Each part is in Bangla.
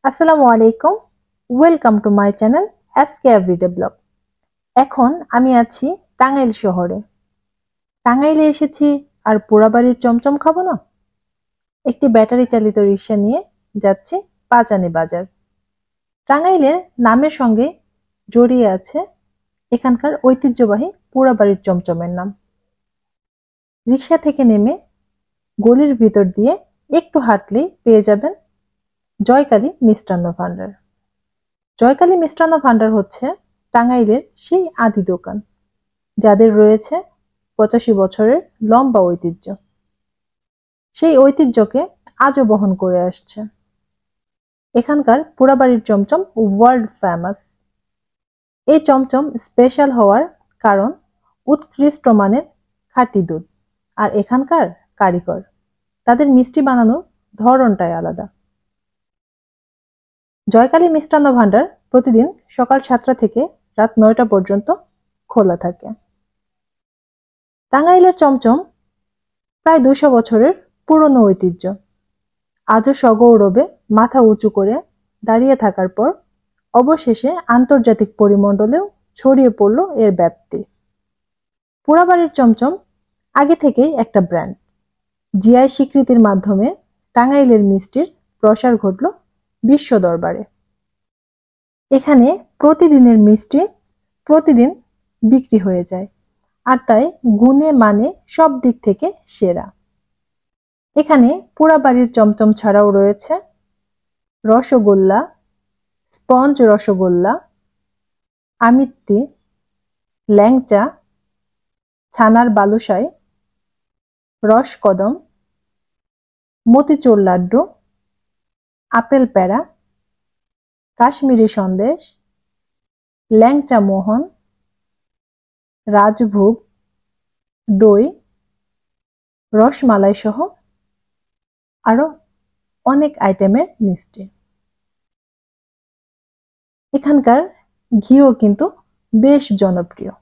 আসসালামু আলাইকুম, welcome to my channel SK everyday blog. এখন আমি আছি টাঙ্গাইল শহরে। টাঙ্গাইলে এসেছি আর পোড়াবাড়ির চমচম খাবো না। একটি ব্যাটারি চালিত রিক্সা নিয়ে যাচ্ছি পাঁচানি বাজার। টাঙ্গাইলের নামের সঙ্গে জড়িয়ে আছে এখানকার ঐতিহ্যবাহী পোড়াবাড়ির চমচমের নাম। রিক্সা থেকে নেমে গলির ভিতর দিয়ে একটু হাঁটলেই পেয়ে যাবেন জয়কালী মিষ্টান্ন ভান্ডার। জয়কালী মিষ্টান্ন ভান্ডার হচ্ছে টাঙ্গাইলের সেই আদি দোকান যাদের রয়েছে 85 বছরের লম্বা ঐতিহ্য। সেই ঐতিহ্যকে আজও বহন করে আসছে। এখানকার পোড়াবাড়ির চমচম ওয়ার্ল্ড ফেমাস। এই চমচম স্পেশাল হওয়ার কারণ উৎকৃষ্ট মানের খাঁটি দুধ আর এখানকার কারিগর। তাদের মিষ্টি বানানোর ধরনটাই আলাদা। জয়কালী মিষ্টান্ন ভান্ডার প্রতিদিন সকাল 7টা থেকে রাত 9টা পর্যন্ত খোলা থাকে। টাঙ্গাইলের চমচম প্রায় 200 বছরের পুরনো ঐতিহ্য। আজও সগৌরবে মাথা উঁচু করে দাঁড়িয়ে থাকার পর অবশেষে আন্তর্জাতিক পরিমণ্ডলেও ছড়িয়ে পড়ল এর ব্যাপ্তি। পোড়াবাড়ির চমচম আগে থেকেই একটা ব্র্যান্ড। জিআই স্বীকৃতির মাধ্যমে টাঙ্গাইলের মিষ্টির প্রসার ঘটল বিশ্ব দরবারে। এখানে প্রতিদিনের মিষ্টি প্রতিদিন বিক্রি হয়ে যায়, আর তাই গুণে মানে সব দিক থেকে সেরা। এখানে পোড়াবাড়ির চমচম ছাড়াও রয়েছে রসগোল্লা, স্পঞ্জ রসগোল্লা, আমিত্তি, ল্যাংচা, ছানার বালুশাই, রসকদম, মতিচুর লাড্ডু, আপেল প্যাড়া, কাশ্মীরি সন্দেশ, ল্যাংচা মোহন, রাজভোগ, দই, রসমালাই সহ আরো অনেক আইটেমের মিষ্টি। এখানকার ঘিও কিন্তু বেশ জনপ্রিয়।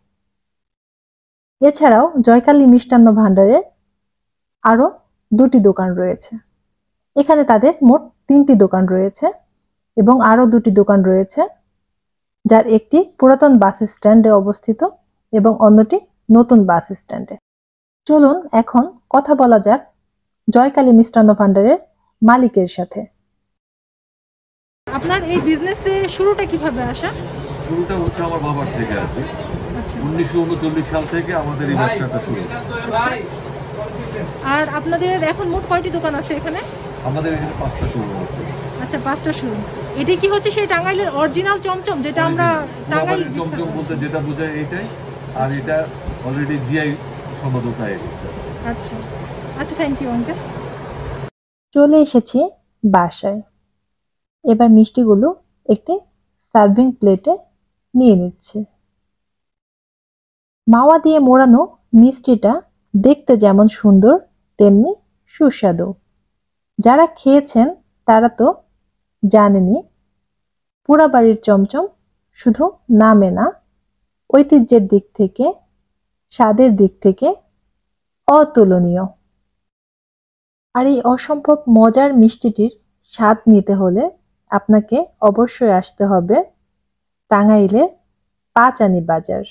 এছাড়াও জয়কালী মিষ্টান্ন ভান্ডারের আরো 2টি দোকান রয়েছে। এখানে তাদের মোট 3টি দোকান রয়েছে এবং আরো 2টি দোকান রয়েছে, যার একটি পুরাতন বাস স্ট্যান্ডে অবস্থিত এবং অন্যটি নতুন বাস স্ট্যান্ডে। চলুন এখন কথা বলা যাক জয়কালী মিষ্টান্ন ভান্ডারের মালিকের সাথে। আপনার এই বিজনেসে শুরুটা কিভাবে আসা? শুরুটা হচ্ছে আমার বাবার থেকে আর কি। 1939 সাল থেকে আমাদের এই ব্যবসাটা শুরু। আর আপনাদের এখন মোট কয়টি দোকান আছে এখানে? আমাদের এখানে 5টা শোরুম আছে। আচ্ছা, 5টা শোরুম। এটা কি হচ্ছে সেই টাঙ্গাইলের অরিজিনাল চমচম যেটা আমরা টাঙ্গাইল চমচম বলতে যেটা বোঝায় এইটাই, আর এটা অলরেডি জিআই সনদ হয়ে গেছে। আচ্ছা আচ্ছা, থ্যাংক ইউ আঙ্কেল। চলে এসেছি বাসায়। এবার মিষ্টিগুলো একটি সার্ভিং প্লেটে নিয়ে নিচ্ছে। মাওয়া দিয়ে মোড়ানো মিষ্টিটা দেখতে যেমন সুন্দর তেমনি সুস্বাদু। যারা খেয়েছেন তারা তো জানেনই, পোড়াবাড়ির চমচম শুধু নামে না, ঐতিহ্যের দিক থেকে, স্বাদের দিক থেকে অতুলনীয়। আর এই অসম্ভব মজার মিষ্টিটির স্বাদ নিতে হলে আপনাকে অবশ্যই আসতে হবে টাঙ্গাইলের পাঁচানি বাজার।